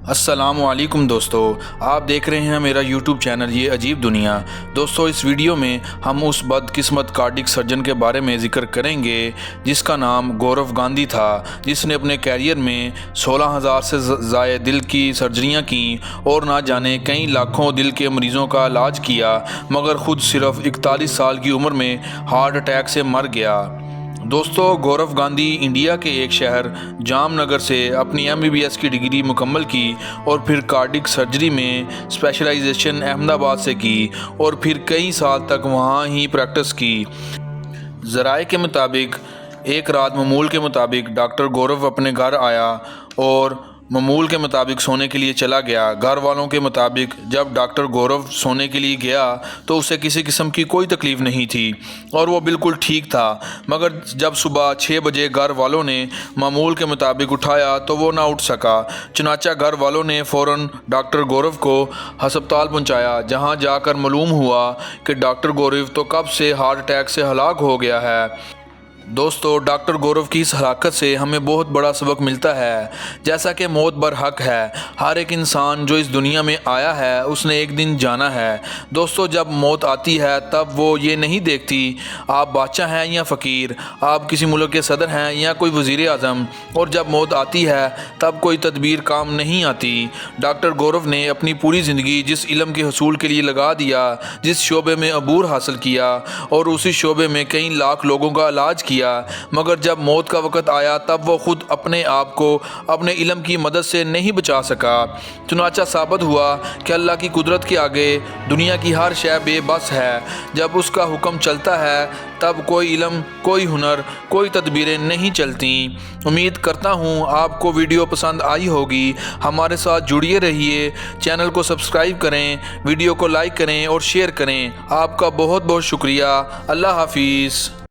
السلام علیکم دوستو، آپ دیکھ رہے ہیں میرا یوٹیوب چینل یہ عجیب دنیا۔ دوستو اس ویڈیو میں ہم اس بدقسمت کارڈک سرجن کے بارے میں ذکر کریں گے جس کا نام گورو گاندھی تھا، جس نے اپنے کیریئر میں 16,000 سے زائد دل کی سرجریاں کیں اور نہ جانے کئی لاکھوں دل کے مریضوں کا علاج کیا، مگر خود صرف 41 سال کی عمر میں ہارٹ اٹیک سے مر گیا۔ دوستو گورو گاندھی انڈیا کے ایک شہر جام نگر سے اپنی MBBS کی ڈگری مکمل کی اور پھر کارڈک سرجری میں اسپیشلائزیشن احمد آباد سے کی اور پھر کئی سال تک وہاں ہی پریکٹس کی۔ ذرائع کے مطابق ایک رات معمول کے مطابق ڈاکٹر گورو اپنے گھر آیا اور معمول کے مطابق سونے کے لیے چلا گیا۔ گھر والوں کے مطابق جب ڈاکٹر گورو سونے کے لیے گیا تو اسے کسی قسم کی کوئی تکلیف نہیں تھی اور وہ بالکل ٹھیک تھا، مگر جب صبح 6 بجے گھر والوں نے معمول کے مطابق اٹھایا تو وہ نہ اٹھ سکا۔ چنانچہ گھر والوں نے فوراً ڈاکٹر گورو کو ہسپتال پہنچایا، جہاں جا کر معلوم ہوا کہ ڈاکٹر گورو تو کب سے ہارٹ اٹیک سے ہلاک ہو گیا ہے۔ دوستو ڈاکٹر گورو کی اس ہلاکت سے ہمیں بہت بڑا سبق ملتا ہے، جیسا کہ موت برحق ہے۔ ہر ایک انسان جو اس دنیا میں آیا ہے اس نے ایک دن جانا ہے۔ دوستو جب موت آتی ہے تب وہ یہ نہیں دیکھتی آپ بادشاہ ہیں یا فقیر، آپ کسی ملک کے صدر ہیں یا کوئی وزیر اعظم، اور جب موت آتی ہے تب کوئی تدبیر کام نہیں آتی۔ ڈاکٹر گورو نے اپنی پوری زندگی جس علم کے حصول کے لیے لگا دیا، جس شعبے میں عبور حاصل کیا اور اسی شعبے میں کئی لاکھ لوگوں کا علاج کیا، مگر جب موت کا وقت آیا تب وہ خود اپنے آپ کو اپنے علم کی مدد سے نہیں بچا سکا۔ چنانچہ ثابت ہوا کہ اللہ کی قدرت کے آگے دنیا کی ہر شے بے بس ہے۔ جب اس کا حکم چلتا ہے تب کوئی علم، کوئی ہنر، کوئی تدبیریں نہیں چلتی۔ امید کرتا ہوں آپ کو ویڈیو پسند آئی ہوگی۔ ہمارے ساتھ جڑیے رہیے، چینل کو سبسکرائب کریں، ویڈیو کو لائک کریں اور شیئر کریں۔ آپ کا بہت بہت شکریہ۔ اللہ حافظ۔